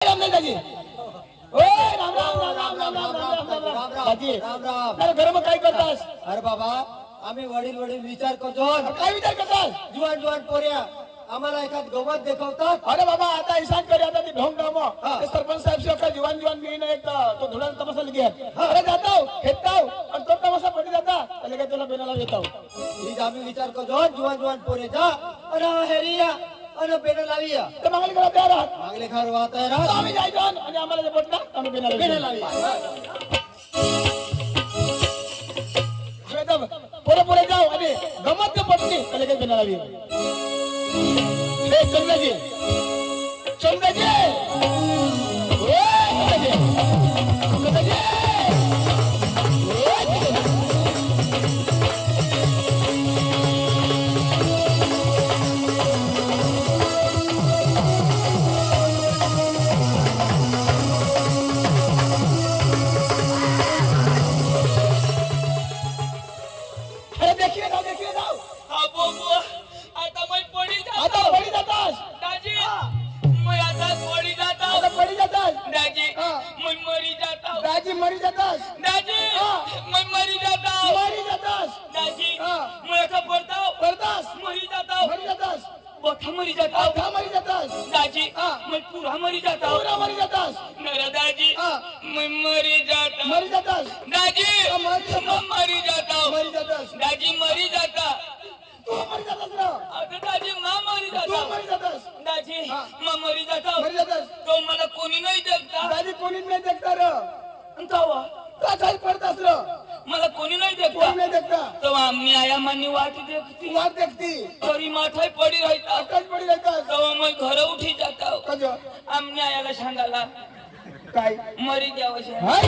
राम नाही दाजी ओय राम राम राम राम राम राम राम राम राम दाजी राम राम. अरे घर में काय करतास अरे बाबा आम्ही वडील वडील विचार करतो. काय विचार करतास जुवान जुवान पोऱ्या आम्हाला एखाद गमत देखवतात. अरे बाबा आता ईशान करे आता ती ढोंग डामो ते सरपंच साहेब से का जीवन जीवन मी एक तो धुळान तमाशा लगे अरे जाता हूं खेता हूं और तो तमाशा पड़ी जाता पहले के तुला बेनाला देता हूं ही आम्ही विचार करतो जुवान जुवान पोरे जा अरे हेरिया अरे बेना लाविया ते मागली करा तयार आहात मागले घर वाहत आहे तो आम्ही जायचो आणि आम्हाला जे पटलं आम्ही बेनाला लाविया. एकदम पुरे पुरे जाओ आणि गमत के पटनी पहले के बेनाला भी हे चंद्रजी चंद्रजी ओए चंद्रजी अरे देखिए जाओ आता मैं पड़ी जाता आता पड़ी जातास दाजी मैं आता पड़ी जाता आता पड़ी जातास दाजी हाँ. मैं मरी जाता दाजी मरी जातास दाजी हाँ. मैं मरी जाता मरी जातास दाजी हाँ. मैं आता पड़ता परदास मरी जाता मरी जातास बोथा मरी जाता था मरी जातास दाजी हाँ. मैं पूरा मरी जाता पूरा मरी जातास मेरा दाजी हाँ. मैं मरी जाता मरी जातास दाजी हाँ, मरी जाता. मैं मरी जाता मरी जातास दाजी मरी जाता तू मरी जातास ना आता दाजी माँ मरी तू जाता मरी जातास दाजी हाँ. मैं मरी जाता मरी जातास तो मला कोणी नाही देखता दाजी कोणी नाही देखता र तवा का काय पडतास र मला कोणी नाही कोणी देखता नाही देखता तो आम्ही आया मानी वाट देखती वाट देखती तरी माथाय पडी राहता अक्कल पडी राहतास तेव्हा मग घर उठी जाता कज आम्ही आयाला सांगाला काय मरी द्यावं हाय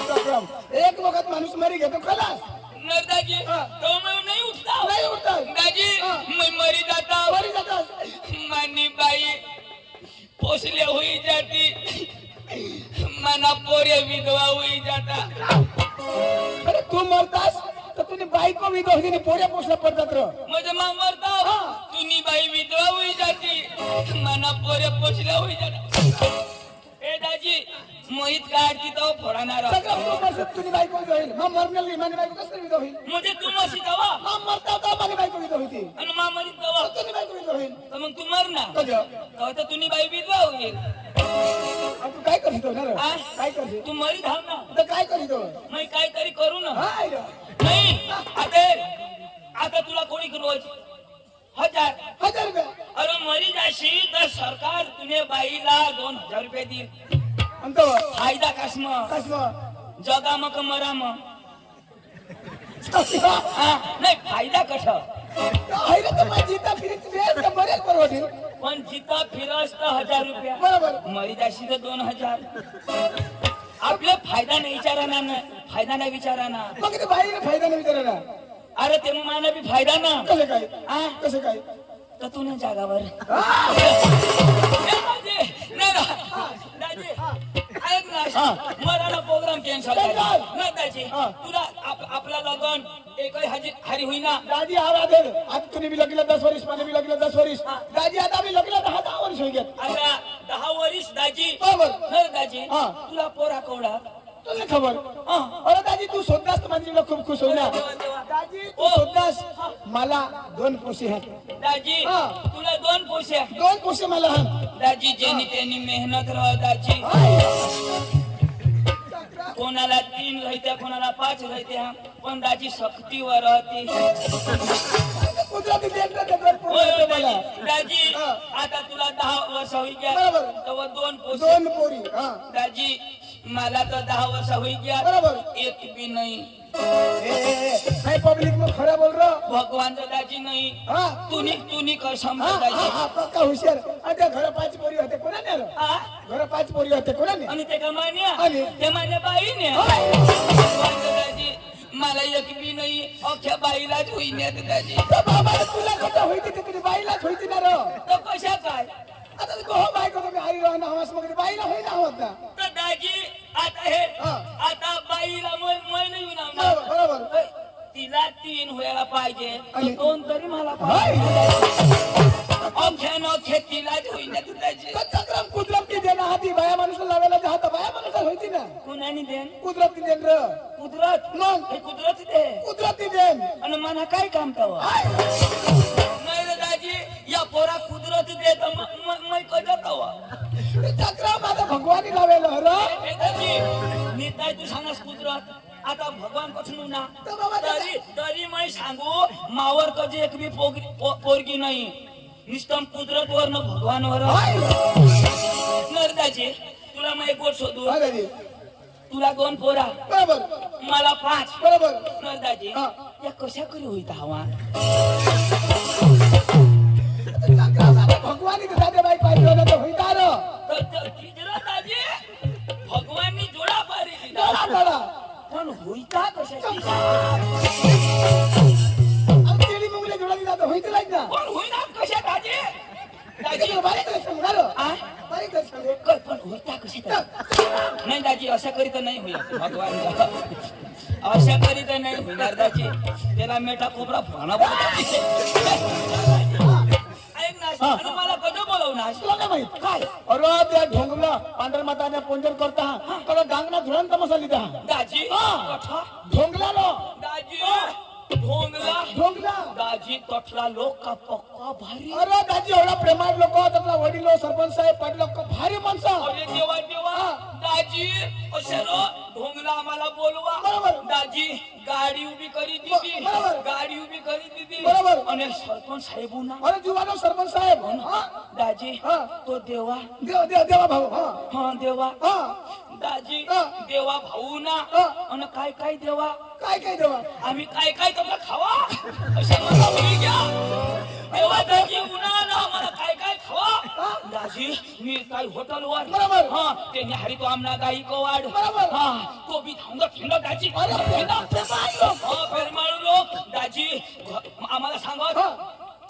प्रॉब्लेम एक वखत माणूस मरी घेतो खलास दाजी हाँ. तो मैं नहीं उठता नाही उठतास दाजी हाँ. मैं मरी जाता मरी जातास मानी बाई पोसले हुई जाती मना पोरे विधवा हुई जाता अरे तू मरतास तर तुझी बायको विधवा पोऱ्या पोसला पडतात र माझ्या मा मरता हाँ. तुनी बाई विधवा हुई जाती मना पोरे पोसल्या हुई जाता ए दाजी मोहित काढती तो फोडणार सगळं तू मरत तुझी बायको विधवा होईल मग मरणार माझी बायको कसं विधवा होईल म्हणजे तू मशी दवा मग मरता होता माझी बायको विधवा होती आणि मा मरी दवा तुझी बायको विधवा होईल तर मग तू मर ना कज तर तुनी बाई विधवा होईल तू काय करीतो ना रे हा? काय करते तू मरी धाव ना तर काय करीतो मी काहीतरी करू ना हाय रे. नाही आता तुला कोणी रोज 1000 रुपये अरे मरी जाशी तर सरकार तुने बाईला 2000 रुपये देईल अंतो फायदा कसम कसं जगा मग मरा मग नाही फायदा कसा हाय रे तर माझी जीता फिरीत वेळ तर बरेच परवडील पण जिता फिरस तर 1000 रुपया बरोबर मरी जाशी तर 2000 आपले फायदा नाही विचाराना ना फायदा नाही विचाराना मग ते बाईला फायदा नाही विचारायला अरे ते मला बी फायदा ना कसं काय हा कसं काय तर तू नाही जागावर हा. ऐक ना मराठा प्रोग्राम कॅन्सल नाही दाजी हा. तुला आपला लगन एकही हरी होईना दादी आवाज दे आता तुम्ही बी लगीला 10 वर्ष मला बी लगीला 10 वर्ष दादी आता मी लगीला 10 वर्ष होई गेत आता 10 वर्ष दाजी बरोबर नाही दाजी हा. तुला पोरा कवडा तुला खबर अरे दादी तू शोधलास तर माझी खूप खुश होईल ना दादी तू शोधलास मला 2 पोशी आहेत दाजी हा. तुला 2 पोशे 2 पोशी मला आहेत दाजी ज्यांनी त्यांनी मेहनत राह दाजी कोणाला 3 राहत्या कोणाला 5 राहत्या पण दाजी सक्तीवर राहते कुदरती देखत होय मला दाजी हा. आता तुला 10 वर्ष होई गया बरोबर. तेव्हा 2 पोसे 2 पोरी हा दाजी मला तर 10 वर्ष होई गया बरोबर. एक भी नहीं काय पब्लिक में खरा बोल रहा भगवान तो दाजी नहीं हा तूनी कसम हा दाजी हा पक्का हुशार आता घर 5 पोरी होते कोणाने रे हा? घर 5 पोरी होते कोणाने आणि ते का मान्या आणि? ते माझ्या बाईने होय. भगवान तो दाजी मला एक भी नाही अख्ख्या बाईलाच होईन्यात दाजी तर बाबा तुला कटा होईती ते तुझी बाईलाच होईती ना रे तर कशा काय आता तू हो बायको तुम्ही आई राहणं हवास मग बाईला होईना होत ना तर दाजी आता हे हा. आता बाईला मैं नाही येऊन बरोबर बरोबर तिला 3 वेळा पाहिजे आणि? तर 2 तरी मला हाय. पाहिजे अख्यानं खेतीलाच होईना तू दाजी चक्रम कुदरती देणं हाती बाया माणूस लावायला जात बाया माणूस होती ना कुणानी देन कुदरती देण र कुदरत मग हे कुदरत दे कुदरती देण आणि मना काय काम तवा नाही रे दाजी या पोरा कुदरत दे तर मैं कजत हवा चक्रम आता भगवानी लावायला र हे दाजी मी काय तू सांगस कुदरत आता भगवान पासून ना तरी मैं सांगू मावर कधी एक बी पोरगी नाही निष्ठम कुदरत वर न भगवान वर नरदाजी तुला मैं एक गोष्ट शोधू तुला 2 पोरा बरोबर मला 5 बरोबर नरदाजी हा. या कशा करी होईत हवा भगवानी दादे बाई पाहिजे ना तर होईता र दाजी भगवाननी जोडा पारी जोडा पडा पण होईता कशाची तेली मुंगले जोडा दिला तर होईत नाही ना पण होईना कशा दाजी दाजी बारीक सांगा र आ बारीक सांगे पण होईता कशा नाही दाजी अशा करीत नाही होईल भगवान अशा करीत नाही होणार दाजी त्याला मेटा कोबरा फोना ऐक ना आणि मला कधी बोलवणार तुला काय माहित काय अरे त्या ढोंगला पांढर माताने पूजन करता तर डांगना धुळण तमाशा लिदा दाजी हा. ढोंगला लो दाजी ढोंगला ढोंगला दाजी तटला लोक का पक्का भारी अरे दाजी एवढा प्रेमाळ लोक त्यातला वडील सरपंच साहेब पाटील लोक भारी माणसं अरे देवा देवा दाजी अशरो ढोंगला आम्हाला बोलवा बरोबर. दाजी गाडी उभी करी दिली बरोबर. गाडी उभी करी दिली बरोबर. आणि सरपंच साहेब ना अरे जीवानो सरपंच साहेब हा दाजी हा. तो देवा देव देव देवा भाऊ हा हा देवा हा दाजी हा. देवा भाऊ ना हा. आणि काय काय देवा काय काय देवा आम्ही काय काय तुला खावा अशा मला बोली घ्या देवा दाजी उन्हाळा आम्हाला काय काय खावा दाजी मी काय हॉटेलवर बरोबर. हा त्यांनी हरी तो आमना गाई कोवाड बरोबर. हा तो बी थांबा फिंडा दाजी अरे, फेरमाळू लोक दाजी आम्हाला सांगत हा.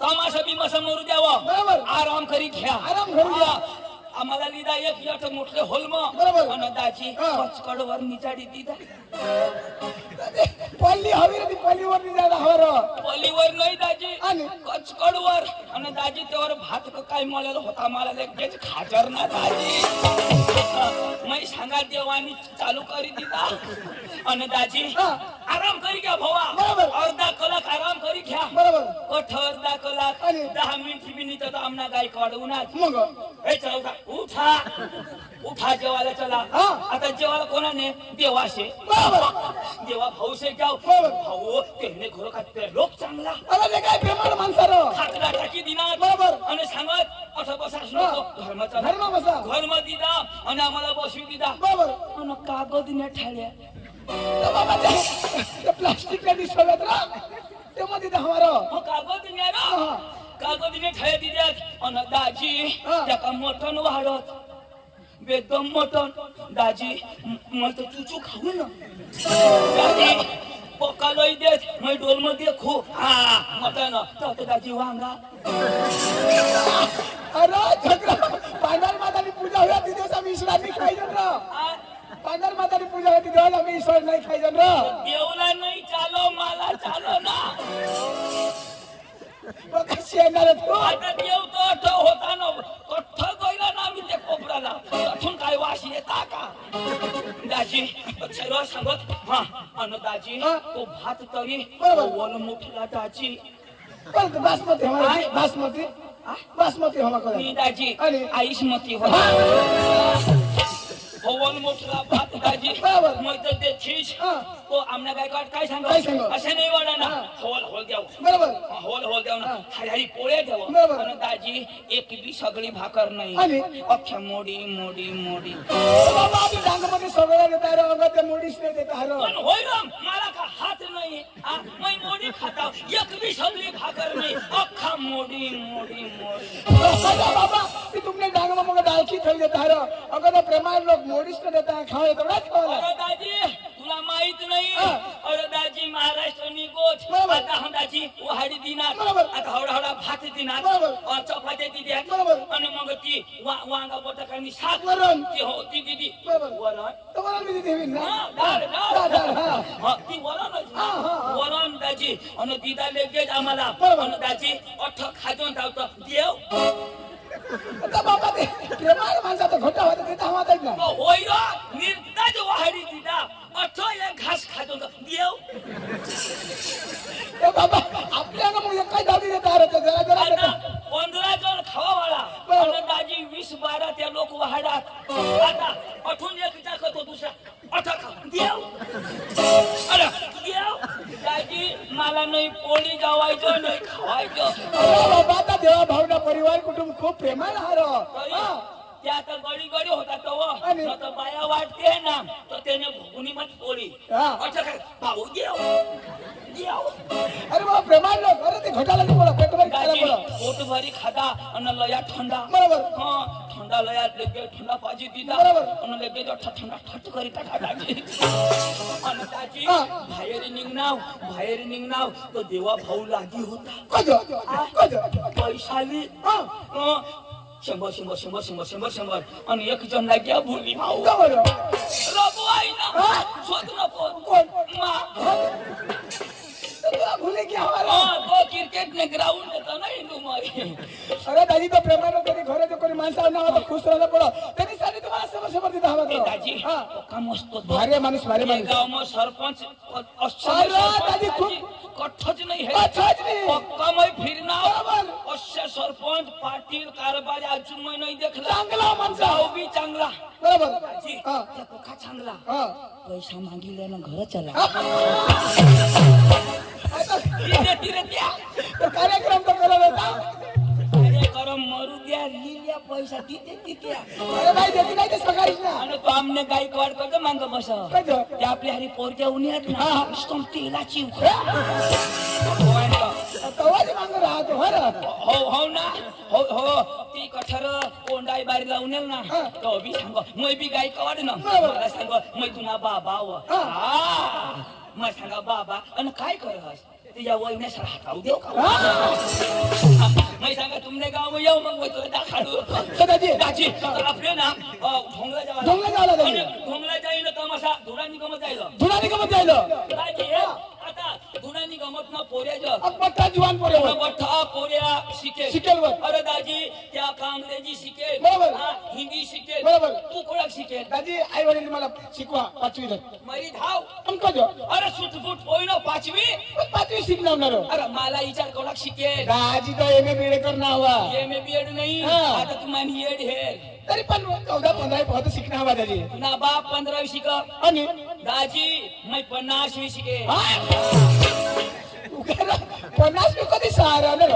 तमाशा बिमाशा मरू द्यावं बरोबर. आराम करी घ्या आराम करून घ्या. हा. आम्हाला लिदा एक यट मोठे होलम बरोबर. आणि दाजी हा. कचकडवर निचाडी दिदा पल्ली हवी रे ती पल्लीवर नाही जायला हवं र पलीवर नाही दाजी आणि? कचकडवर आणि दाजी त्यावर भात काय मळाला होता मला लगेच खाजर ना दाजी मी सांगा देवानी चालू करी दिला आणि दाजी हा. आराम करी घ्या भावा बरोबर. अर्धा कलाक आराम करी घ्या बरोबर कठ अर्धा कलाक आणि? 10 मिनिट बी नाही तर आमना गाय काढूनच मग हे चला उठा उठा जेवायला चला हा. आता जेवायला कोणाने देवाशे बरोबर देवा भाऊ से जाओ बरोबर. भाऊ त्यांनी घर का लोक चांगला अरे ते काय प्रेमाळ माणसं र खातला टाकी दिना बरोबर. आणि सांगत असं बसास हा. नको धर्माचा धर्म बसा. धर्म दिदा आणि आम्हाला बसवी दिदा बरोबर आणि कागद ने ठाळ्या तर बाबा ते प्लास्टिकच्या दिसवत र ते मध्ये हवा र हो कागद ने ना हा. कागद ने ठाळ्या दिल्यात आणि दाजी हा. त्याका मटण वाढत बेदम मटण दाजी मैं तो चुचू खाऊ ना दाजी पक्का लई देत मैं डोल मध्ये खू हा मटण तर दाजी वांगा अरे झगडा पांढर मातानी पूजा होया ती दिवस आम्ही ईश्वरांनी खायचं र आ, पांढर मातानी पूजा होती दिवस आम्ही ईश्वर नाही खायचं र देवला नाही चालो मला चालो ना मग कशी येणार तू आता देव तो अठ होता ना कठ्ठ गईला ना मी ते कोपराला अठून काय वास येता का दाजी सर्व सांगत हा अन दाजी हा. तो भात तरी बरोबर. वल मुठला दाजी पण बासमती हवा काय? बासमती बासमती हवा करा मी दाजी आणि? आयुष्मती हो ओवन मोठला भात दाजी बरोबर. मग तर ते चीज हा. तो आमना काय काय काय सांगत सांगत? असं नाही वाढा ना हा. होल होल द्याव बरोबर होल होल द्याव ना हा. हरी पोळे द्याव बरोबर. पण दाजी एक बी सगळी भाकर आणि? नाही अख्ख्या मोडी मोडी मोडी बाबा आम्ही डांगमध्ये सगळं देता रे अंगात ते मोडीच नाही देता रे पण होय राम मला का हात नाही मी मोडी खाता एक बी सगळी भाकर नाही अख्खा मोडी मोडी मोडी बाबा ती तुमने डांगमा मग डाळकी खाई देता रे अगं प्रेमाळ लोक मोडीच नाही देता खावे तेवढाच खावा अरे दाजी तुला माहित नाही हा. अरे दाजी महाराष्ट्र निघोच बरोबर. आता हम दाजी वहाडी दिनात बरोबर. आता हवडा हवडा भात दिनात बरोबर. चपात्या दिल्या बरोबर. आणि मग ती वांगा बटाकानी शाक वरण. ती हो ती दिदी बरोबर. वरण तुम्हाला मी देवीन ना हा, डाळ, डाळ. डाळ, डाळ, हा. हा, ती वरणच हा, हा, हा. वरण दाजी दाजी आणि दिदा लगेच आम्हाला बरोबर. आणि दाजी अठ्ठ खाजून धावतो देव आता बाबा ते प्रेमाळ माणसाचा घोटा होता ते तर हवाच ना होय निर्दाज वाहडी दिदा अठ्ठ एक घास खाजून देव ए बाबा आपल्याला मग काय दाबी देता अरे ते जरा जरा आता देता. 15 जण खावा वाला आणि दाजी 20-12 त्या लोक वाहडात आता अठून एक टाकतो दुसरा अठा खा देव अरे देव दाजी मला नाही पोळी जावायचं नाही खावायचं अरे बाबा आता देवा भावना परिवार कुटुंब खूप प्रेमाळ हार त्या आता गडी गडी होता तो आणि? तर बाया वाटते ना तर त्याने भुगुनी मत पोळी हा. अच्छा काय भाऊ देव देव अरे बाबा प्रेमाळ लोक अरे ते घोटाला नाही बोला पेट भरी खायला दाजी बोला पोट भरी खादा आणि लया थंडा बरोबर हा थंडा लयात लगे थंडा पाजी दिला बरोबर. आणि लगे जो थंडा ठट करी टाका दाजी आणि दाजी हा. बाहेर निघनाव तो देवा भाऊ लागी होता कज पैशाली हा 100 आणि एक जण लाग्या भुली भाऊ का बरं रबू आई ना हा? शोध ना कोण? मा तुला भुले की हवाला तो क्रिकेट ने ग्राउंड होता ना हिंदू मारी अरे दाजी तो प्रेमानं कधी घरात कोणी माणसाला नाव आता खुश राहायला पडो त्यांनी सांगितलं तुम्हाला समोर तिथं हवा ए दाजी का मस्त भारी माणूस भारी माणूस गाव में सरपंच अरे दाजी खूप कठच नाही है अच्छाच नाही पक्का मैं फिरना बरोबर. असे सरपंच पाटील कारभारी अजून मैं नाही देखला चांगला माणूस भाऊ बी चांगला बरोबर दाजी हा. त्या पक्का चांगला हा पैसा मागितले ना घर चला आता धीरे त्या तो कार्यक्रम तर करत होता कार्यक्रम मरू द्या लिहिल्या पैसा तिथे अरे बाई देती नाही ते सकाळीच ना आणि तो आमने गायकवाड करतो मांग बस कज ते आपल्या हरी पोरच्या उन्हात ना नुसतं तेलाची तवाच मांग राहतो हो ना हो ना हो ती कठर कोंडाई बारी लावून ना तो बी सांग मै बी गायकवाड ना मला सांग मै तुना बाबा व मग सांगा बाबा आणि काय करस तुझ्या वयनेस हाताऊ देऊ का मैं सांगा तुमने गाव में येऊ मग तुला दाखवू दाजी दाजी आपले ना ढोंगला जावा ढोंगला जायला दाजी ढोंगला जाईल तमाशा धुरानी गमत जाईल धुनानी गमत जायलं दाजी आता धुरानी गमत ना पोऱ्याचं अकबट्टा जुवान पोरे बठ्ठा पोऱ्या शिकेल शिकेल वर अरे दाजी त्या कांग्रेजी शिकेल बरोबर. हिंदी शिकेल बरोबर. तू कोणाक शिकेल दाजी आई वडील मला शिकवा 5वी मरी धाव अंकज अरे सुटफुट होई ना 5वी पाचवी शिकणार अरे मला विचार कोणाक शिकेल दाजी तर एम ए बीए कर ना हवा एम.ए. बीएड नाही हा. आता तुम्हाला एड हे तरी पण 14-15 पद शिकणार हवा दाजी ना बाप 15 शिक आणि दाजी मैं 50 शिके 50 मी कधी सहारा ना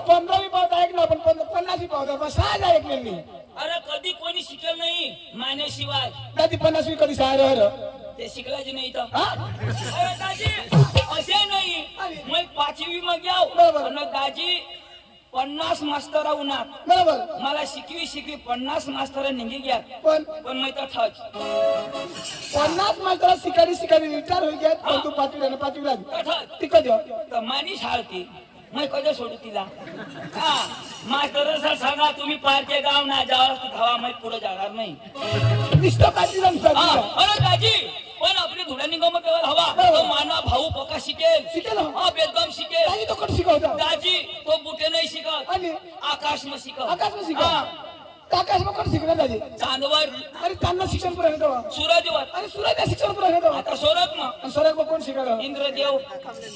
15वी पावत ऐकलं पण 50वी पावत सहज ऐकले मी अरे कधी कोणी शिकेल नाही मानेशिवाय दाजी 50वी कधी सहारा ते शिकलाच नाही तर हा अरे दाजी असे नाही मैं 5वी मग जाऊ बरोबर. आणि दाजी 50 मास्तर उन्हात बरोबर मला शिकवी 50 मास्तर निघी घ्या पण मैं तर ठच 50 मात्र शिकारी विचार होई गया पण तू 5वी ठच ती कधी तर मानी शाळती मैं कधी सोडू तिला हा मास्तर सर सांगा तुम्ही पारचे गाव ना जावा धावा मैं पुढे जाणार नाही निष्ठा 5वी हा, अरे दाजी पण आपली धुळ्यानी गमत हवा तो माना भाऊ पक्का शिकेल शिकेल हा बेदम शिकेल दाजी तो कधी शिकवता दाजी तो बुटे नाही शिकत आणि आकाश में शिकत आकाश में शिकव आकाश में कोण शिकणार दाजी चांदवर अरे त्यांना शिक्षण पुरा घेतो सूरजवर आणि सूर्य शिक्षण पुरा घेतो आता सोरत ना आणि सरक कोण शिकवलं इंद्रदेव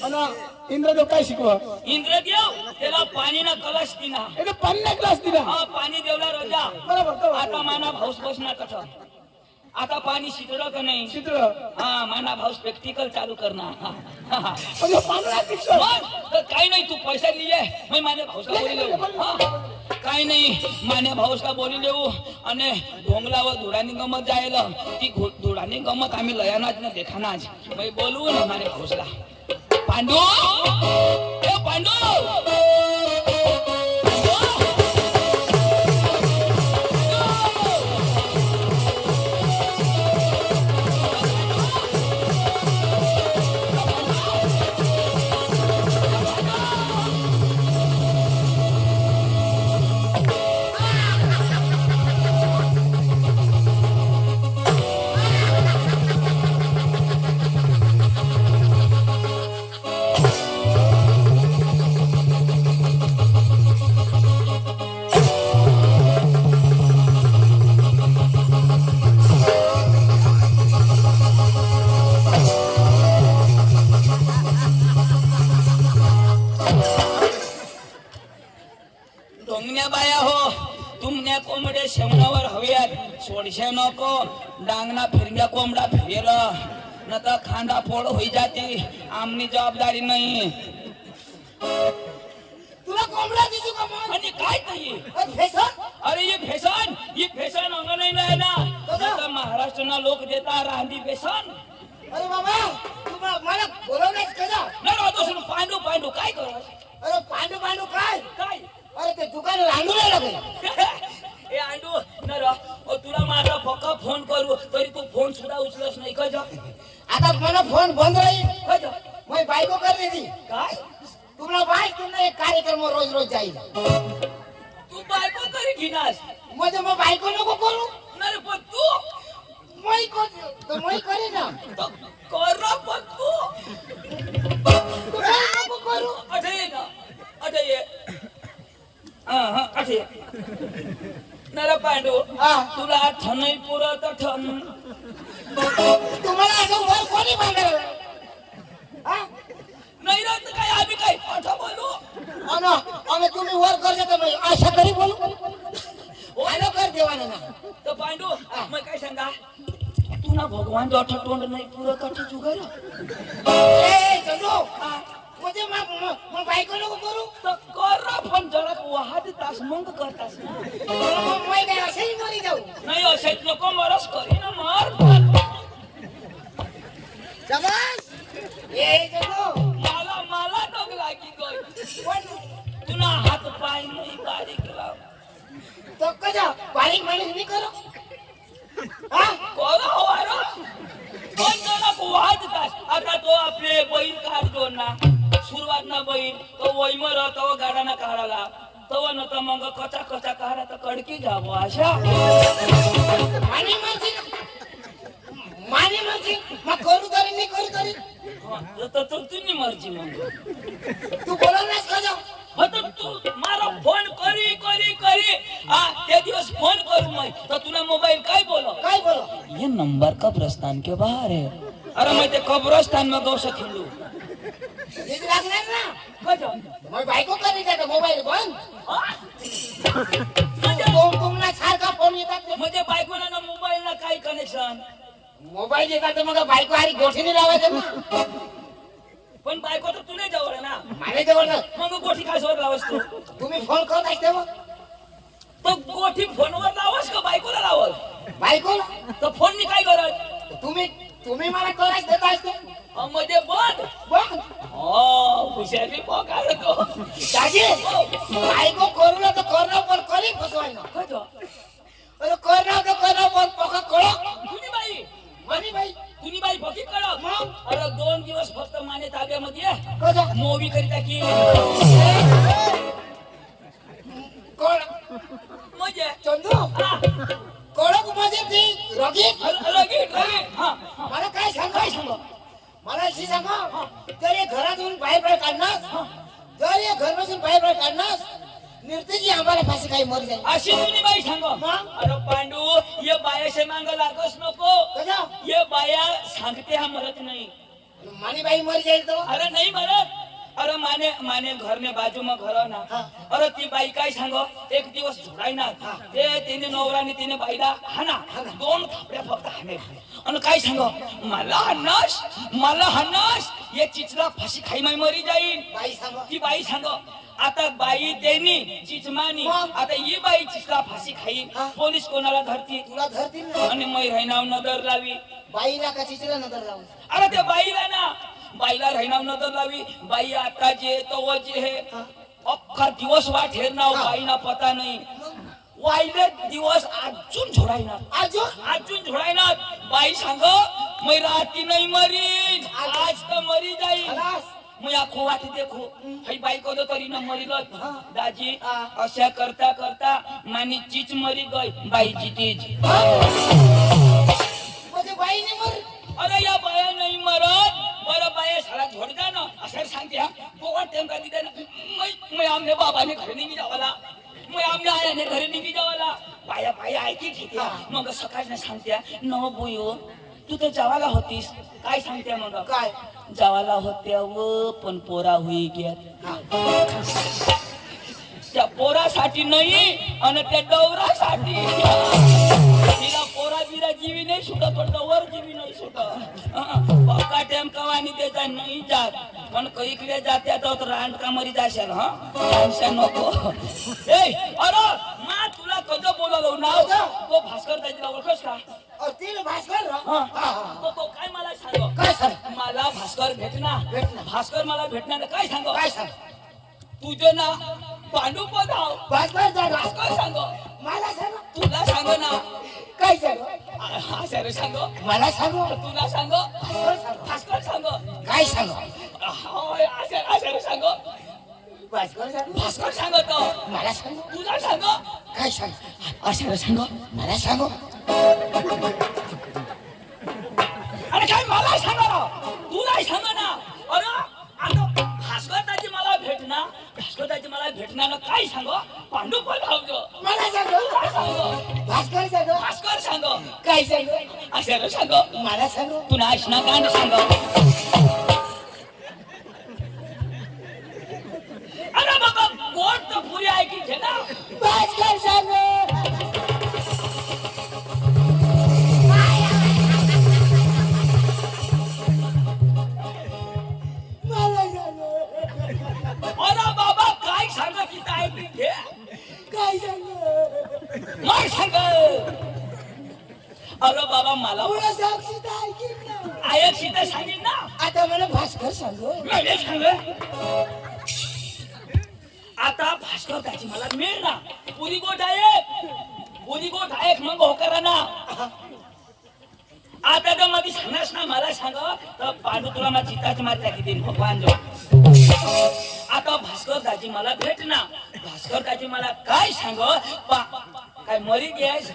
आणि इंद्रदेव काय शिकवा इंद्रदेव त्याला पाणी ना कलश दिना એટલે પાણીના ગ્લાસ દીધા हा पाणी देवला रजा बरोबर तो आता माना भाऊस बसणार कठ आता पाणी शिकलं का नाही चित्र हा माना भाऊस प्रॅक्टिकल चालू करणार म्हणजे पाण्याला शिक्षण काही नाही तू पैसा लिये मी माने भाऊसला बोली लेऊ काही नाही माने भाऊसला बोली लेऊ आणि ढोंगला व धुळानी गमत जायला ती धुळानी गमत आम्ही लयानाच ना देखानाच मी बोलू ना माने भाऊसला पांडू ए पांडू सोडशे नको डांगना फिरग्या कोंबडा फिरेल न तर खांदा फोड होई जाती आमनी जबाबदारी नाही तुला कोंबडा दिसू का मग? आणि काय नाही फेसन अरे ये फेसन अंग नाही ना तर महाराष्ट्रना लोक देता रांदी फेसन अरे बाबा तू मला बोलवलंस कसा? नाही राहतो सोडून पांडू पांडू काय कर अरे पांडू पांडू काय? काय अरे ते दुकान रांडू नाही लागले. ए आंडू न रा तुला माझा पक्का फोन करू तरी तू फोन सुद्धा उचलस नाही का जा आता मला फोन बंद राहील. का जा मग बायको कर देती. काय तुम्हाला बाईक तुम्हाला एक कार्यक्रम रोज रोज जाईल. तू बायको तरी घेणार म्हणजे मग बायको नको करू. नाही पण तू मैं करे ना तो कर पण तू तू काय नको करू. अठे ना अठे ये हा अठे नरा पांडू हा. तुला ठनई पुरत ठन तुम्हाला असं वर कोणी मांडलं? हा? नाही राहत काय आम्ही काय अठा बोलू अनो आम्ही तुम्ही वर करले तर मी आशा करी बोलू. वालो कर देवाने ना. तर पांडू मग काय सांगा तू ना भगवान जो अठा तोंड नाही पुरत अठा जुगार ए चंदू म्हणजे मग बायको नको करू. तर कर पण जरा वाहत तास मग करतास ना मग मैं काय असेही मरी जाऊ. नाही असेच नको मरस करी ना मार पण जमास ए चंदू मला मला डोक लागी गई पण तुला हात पाय नाही बारीक लाव तो कजा बारीक माणूस मी करू. हा कोण हवारा पण जरा वाहत तास आता तो आपले बैल काढतो ना सुरुवात ना बैल तो वैमर तो गाडाना काढाला तो न तर मग कचा कचा काढा तर कडकी घ्यावं अशा माने म्हणजे मग करू तरी मी करू तरी तर तुम्ही मर्जी मग तू बोलवलास का जाऊ. तर तू मारा फोन करी करी करी ते दिवस फोन करू मैं तो तूने मोबाइल काय बोलो काय बोलो. ये नंबर कब्रस्तान के बाहर है अरे मैं ते कब्रस्तान में गौ खेलू नीट लागणार ना. मग बायको करी का मोबाईल बंद. तुम्हाला सारखा फोन येतात. म्हणजे बायकोला ना मोबाईल ना काय कनेक्शन मोबाईल येतात तर मग बायको हारी गोठीने लावायचं ना. पण बायको तर तुने जवळ आहे ना माझ्या जवळ ना. मग गोठी काय सोबत लावस तू तुम्ही फोन करत असते मग तो गोठी फोनवर लावस का बायकोला लावस बायको तर फोननी काय करत तुम्ही मला करायच देत असते. म्हणजे बंद बघ हुशारी पगार तो दाजी बायको करू ना तर करणं पण करी फसवाय ना. अरे करणं तर करणं पण पका कळक तुनी बाई मानी बाई तुनी बाई फकी कडक मग अरे 2 दिवस फक्त माने ताब्यामध्ये कसं मोवी करीता की कोण म्हणजे चंदू कडक म्हणजे ती रगीत. लगेच हा मला काय सांग मला अशी सांगा जर हे घरातून बाहेर काढणार जर हे घर बसून बाहेर काढणार निर्तीची आम्हाला फाशी काही मर जाईल. अशी तुनी बाई सांग मग? अरे पांडू ये बायाशे मांग लागस नको कसं ये बाया सांगते हा मरत नाही मानी बाई मर जाईल तो. अरे नाही मरत अरे माने घर ने बाजू में घर ना अरे ती बाई काय सांग एक दिवस झोडायना ते तिने नवराने तिने बाईला हाना 2 थापड्या फक्त हाणे आणि काय सांग मला हन्नास ये चिचला फाशी खाई माई मरी जाईल बाई सांग ती बाई सांग आता बाई देनी चिचमानी आता ही बाई चिचला फाशी खाई पोलीस कोणाला धरती तुला धरतील ना. आणि मै राहणार नजर लावी बाईला का चिचला नजर लावून अरे त्या बाईला राहणार नजर लावी बाई आता जे तो जे हे अख्खा दिवस वाट हेरणार बाईना पता नाही वाईले दिवस अजून झोडायणार अजून झोडायणार बाई सांग मै राती नाही मरीन आज तर मरी जाईल मैं आखो वाट देखो हई बाई कदो तरी न मरील दाजी अशा करता करता मानी चीच मरी गई बाई जीतीच म्हणजे बाईने मर. अरे या बाया नाही मरत बरं बाया साला झोडता ना असं सांगते हा पोवा टेमका दिदे ना मैं आमने बाबाने घरी निघी जावाला मैं आमने आयाने घरी निघी जावाला बाया ऐकी घेते मग सकाळने सांगते न बोयो तू तर जावाला होतीस काय सांगते मग काय जावाला होत्या व पण पोरा होई गेल्या त्या पोरासाठी नाही आणि त्या डवरासाठी तिला पोरा बिरा जीवी नाही सुटत पडतं वर जीवी नाही सुटत पक्का टेम कवानी देता नाही जात पण कैकडे जाते तर रांड कामरी जाशाल हा टेन्शन नको ए अरे मा तुला कधी बोलावलं नाव तो भास्कर त्याची ओळखस का तिला भास्कर तो काय मला सांग काय सांग मला भास्कर भेटणार भास्कर मला भेटणार काय सांग काय सांग तुझं ना पांडुपदाव भास्कर सांग मला सांग तुला सांग ना काय सांग असं सांग मला सांग तुला सांग भास्कर सांग काय सांग असं सांग भास्कर सांग तो मला सांग तुला सांग काय सांग असं सांग मला सांग अरे काय मला सांग ना तुला सांग ना अरे आता भास्करताची मला भेटणार ना काय सांग पांडुपद भाऊज मला सांग काय सांग भास्कर सांग भास्कर सांग काय सांग असं सांग मला सांग तुला आशना कांड सांग अरे बाबा गोट तर पुरी ऐकी घे ना भास्कर सांग अरे बाबा काय सांग तिथं ऐकी घे काय सांग मग सांग अरे बाबा मला पुढे साक्षीत ऐकीन ना आयक सीता सांगेल ना आता मला भास्कर सांग मला सांग आता भास्कर त्याची मला मिळ ना पुरी गोट आहे मग हो करा ना आता तर मध्ये सांगस ना मला सांग तर पांडू तुला माझी चिताची मारता किती भगवान जो आता भास्कर दाजी मला भेट ना भास्कर दाजी मला काय सांग काय मरी गॅस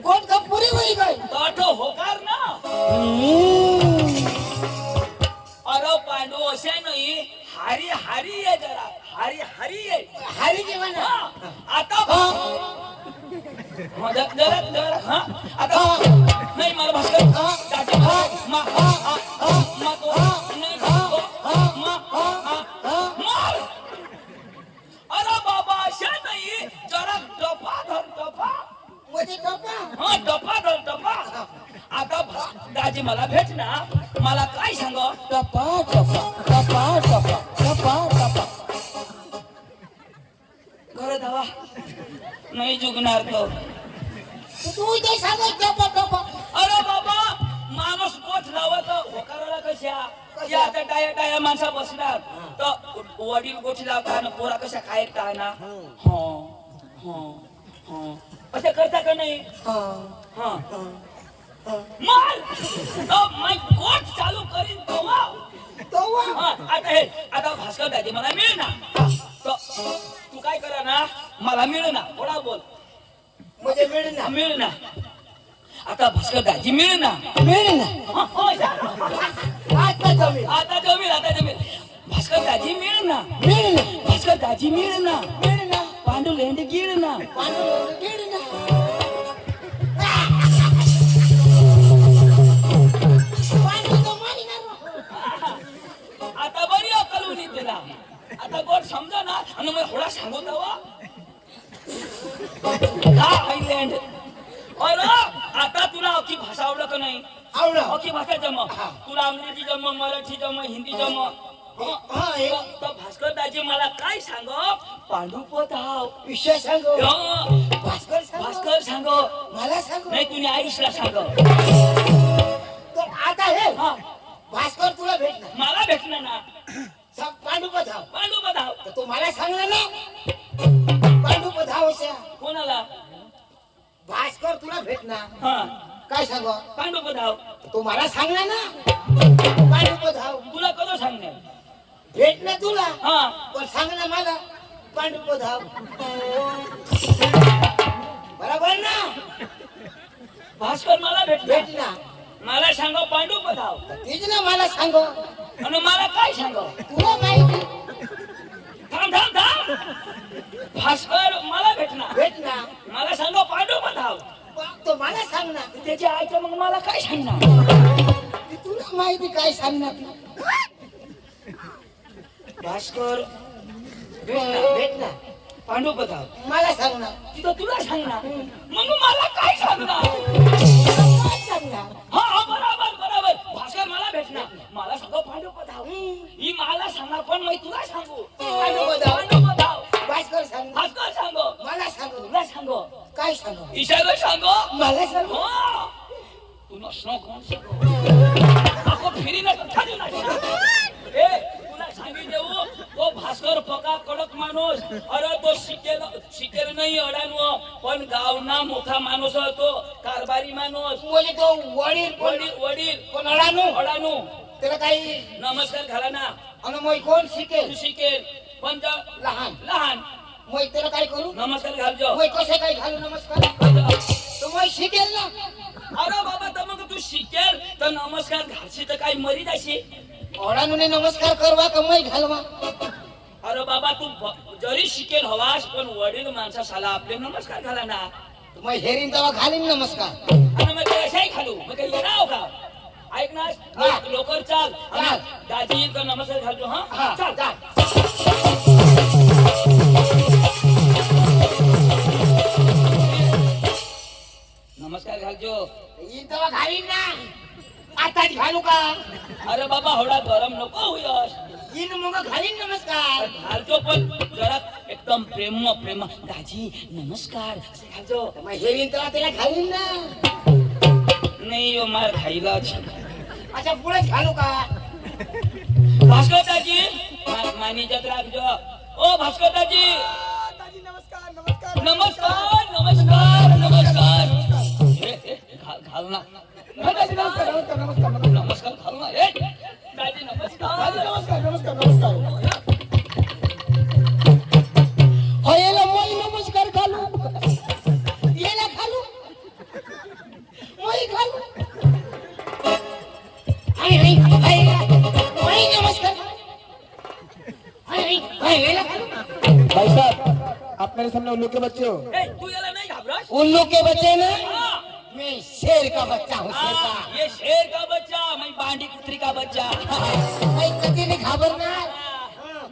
कोण का पुरी होई गई ताठ होकार ना अरे पांडू असे नाही हारी आहे जरा हारी आहे हारी जेवण आता आता नाही मला भास्कर अरे बाबा अशा नाही जरा डफा मध्ये डफा आता दाजी मला भेट ना मला काय सांग टपा टपा टपा टपा टपा टपा घर धावा नाही जुगणार तो तू इथे सांग टपा टपा अरे बाबा माणूस गोठ लावत होकाराला कशा या आता टाया माणसा बसणार तर वडील गोठी लावता ना पोरा कशा काय ना असं करता का नाही मग गोठ चालू करीन आता भास्कर दादी मला मिळ ना तू काय करा ना मला मिळ ना थोडा बोल म्हणजे मिळणार मिळ ना आता भास्कर दाजी मिळ ना आता जमील भास्कर दाजी मिळ ना भास्कर दाजी मिळ ना पांडू लेंड गिळ ना आता बरी अक्कल होती तुला आता गोड समजा ना आणि मग थोडा सांगू दवा आयलँड अरे आता तुला अख्खी भाषा आवडत का नाही अख्खी भाषा जम तुला अंग्रेजी जम मराठी जम हिंदी जम तर भास्कर दाजी मला काय सांग पांडुपत हाव विषय सांग भास्कर सांग मला सांग नाही तुम्ही आईशला सांग तर आता हे भास्कर तुला भेटणार मला भेटणार ना पांडुपत हाव तर तू मला सांगणार ना पांडुपत हावशा कोणाला भास्कर तुला भेटणार हा काय सांग पांडुपत हाव तू मला सांगणार ना पांडुपत हाव तुला कधी सांगणार भेटणार तुला हा पण सांग ना मला पांडुपत हाव बरोबर ना भास्कर मला भेटणार मला सांग पांडुपत हाव तीच ना मला सांग आणि मला काय सांग तुला माहिती थांब भास्कर मला भेटणार मला सांग पांडुपत हाव तो मला सांग ना त्याच्या आईचं मग मला काय सांगणार तुला माहिती काय सांगणार भास्कर भेटणार पांडू बघा मला सांग ना. तिथं तुला सांगणार मग मला काय सांगणार काय सांगणार? हा बरोबर बरोबर भास्कर मला भेटणार मला सांगो पांडू बघाव ही मला सांगणार पण मी तुला सांगू पांडू बघाव. पांडू बघाव भास्कर सांग. भास्कर सांगो मला सांग. तुला सांगो काय सांग? ईशाला सांगो मला सांग. हा तू नसनो कोण सांगो ako फिरी ना खाली ना ए तुला सांगी देऊ तो भास्कर पका कडक माणूस अरे तो शिकेल नाही अडाणू पण गावना मोठा माणूस तो कारभारी माणूस बोले तो वडील वडील वडील कोण अडाणू अडाणू त्याला काही नमस्कार घाला ना आणि मग कोण शिकेल? तू शिकेल पण जा लहान लहान मग त्याला काय करू? नमस्कार घालजो मग कसे काय घालू नमस्कार? तो मग शिकेल ना. अरे बाबा तर मग तू शिकेल तर नमस्कार घालशी तर काही मरी जाशी अडाणूने नमस्कार करवा का मग घालवा? अरे बाबा तू जरी शिकेल हवास पण वडील माणसाला आपले नमस्कार घाला ना मग हेरीन तेव्हा घालीन नमस्कार. आणि मग ते अशाही घालू मग काही येणार का ऐक ना हा. लवकर चाल चाल. दादी तर नमस्कार घालतो हा हा चाल जा. नमस्कार घालजो येईन तेव्हा घालीन ना. आताच घालू का? अरे बाबा होडा गरम नको होयस येईन मग घालीन नमस्कार. घालतो पण जरा एकदम प्रेम प्रेम दाजी नमस्कार असं घालजो मग हेरीन तेव्हा त्याला घालीन ना. नाही हो मार खाईला अच्छा पुढे घालू का? भास्कर दाजी मानी जत राखजो ओ भास्कर दाजी दादी नमस्कार नमस्कार नमस्कार नमस्कार नमस्कार घाल ना दादी नमस्कार नमस्कार नमस्कार नमस्कार घाल ना ए दाजी नमस्कार नमस्कार नमस्कार नमस्कार हो याला मग नमस्कार घालू. याला घालू मग घालू. हाय हाय हाय मग नमस्कार. हाय हाय हाय याला घालू. भाई साहब आप मेरे सामने उल्लू के बच्चे हो ए तू याला नाही घाबरस उल्लू के बच्चे ना. हाँ, मैं शेर का बच्चा हूँ. शेर का. हाँ, ये शेर का बच्चा मैं बांडी कुत्री का बच्चा मैं कधी नाही घाबरणार.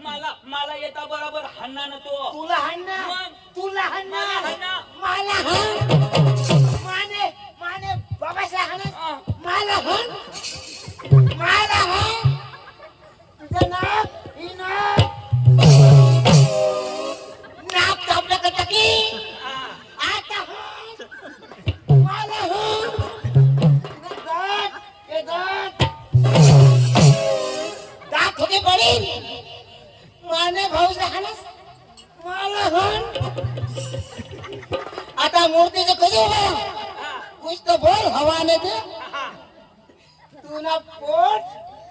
मला मला येता बरोबर हाणना ना तो तुला हाणणार. मग? तुला हाणणार. मला हाणणार. मला हाण. माने माने बाबाला हाण. मला हाण. मला हाण. तुझं नाक ही नाक कापलं का टाकी? आता हाण. मला हाण. तुझं दात हे दात दात होते पडील. माने भाऊला हाणस. मला हाण. आता मूर्तीचं कधी हो कुछ तो बोल हवाने दे. तू ना पोट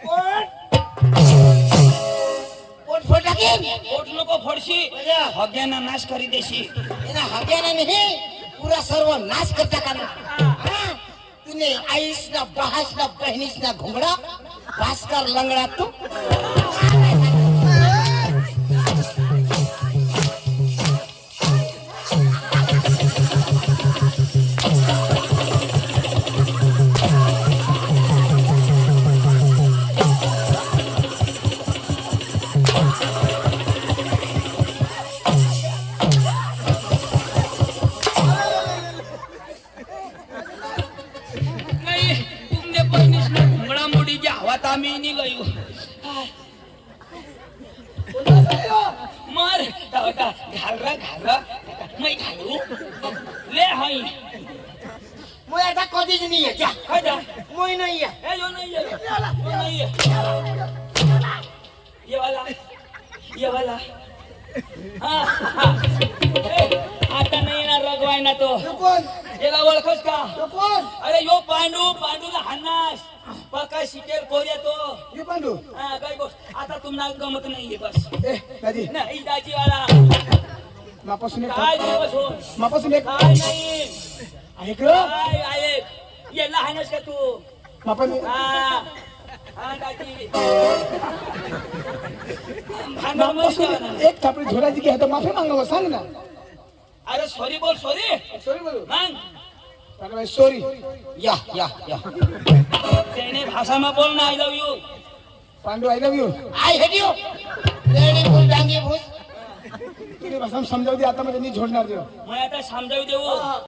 पोट पोट फोडला की पोट नको फोडशी बजा. हग्याना नाश करी देशी ना हग्याना नाही पुरा सर्व नाश करता का ना. हाँ? तूने आईस ना बहास ना बहनीस ना घुंगडा भास्कर लंगडा तू. नाही तुमने बहिणीस ना घुंगडा मोडी जी हवा आम्ही नाही गयो मर दादा घालरा मैं घालू ले हाई मग आता कधीच नाही आहे. जा. खाजा मोय नाही आहे. ए यो नाही ये ये वाला हा ए, आता नाही ना रगवाय ना तो तू कोण? याला ओळखस का तू कोण? अरे यो पांडूला हाणास पका शिकेल कोर येतो ये पांडू हा काय गोष्ट आता तुम्हाला गमत नाहीये बस ए दादी नाही दाजी वाला मापासून एक काय दिवस हो मापासून एक काय नाही ऐक रे. काय आहे याला हाणस का तू मापासून हा हा दाजी भांडण मस्त मापासून एक थापडी झोडायची की आता माफी मागावं सांग ना. अरे सॉरी बोल सॉरी सॉरी बोलू मग सॉरी या या या. त्याने भाषा में बोलना I love you Pandu I love you. I hate you. लेडी फुल डांगी भूस. तुझी भाषा समजावू दे आता म्हणजे मी झोडणार देऊ मग आता समजावी देऊ